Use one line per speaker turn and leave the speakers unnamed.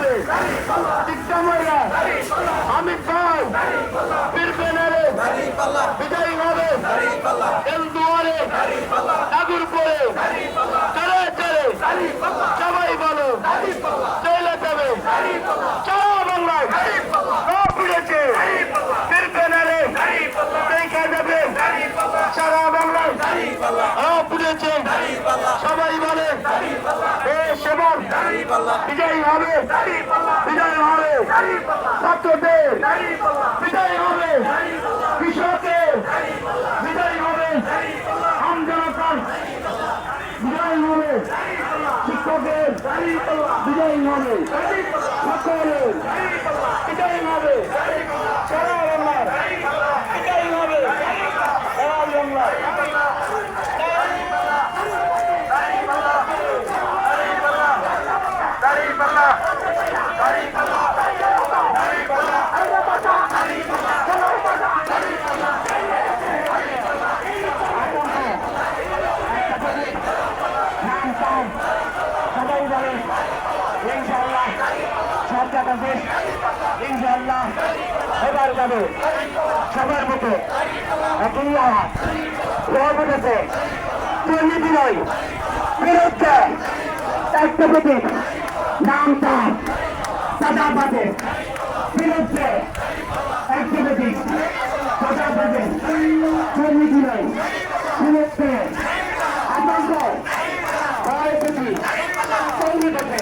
হবে সিদ্ধামরা আমি ভাই ফিরবে না রে বিজয়ী হবে এলদুয়ারে নাগরপুরে চলে চলে সবাই বলো চলে যাবে সারা বাংলায় ফিরেছে ফিরবে না রে দেখা যাবে সারা বাংলায় ফিরেছে সবাই বলে সেবার বিজয়ী হবে বিজয়ী হবে ছাত্রদের বিজয়ী হবে কৃষকের বিজয়ী হবে আমজনতার বিজয়ী হবে শিক্ষকের বিজয়ী হবে সকলের বিজয়ী হবে সারা বাংলার বিজয়ী হবে সারা বাংলার সবাই বলে ইনশাআল্লাহ সব জায়গাতে ইনশাআল্লাহ এবার যাবে সবার মতো একই আওয়াজ সব উঠেছে দুর্নীতি নয় বিরুদ্ধে একটা প্রতীক নাম তার চাঁদাবাজের বিরুদ্ধে একটা প্রতীক চাঁদাবাজের দুর্নীতি নয় বিরুদ্ধে আতঙ্ক ভয় প্রতীক সঙ্গীতে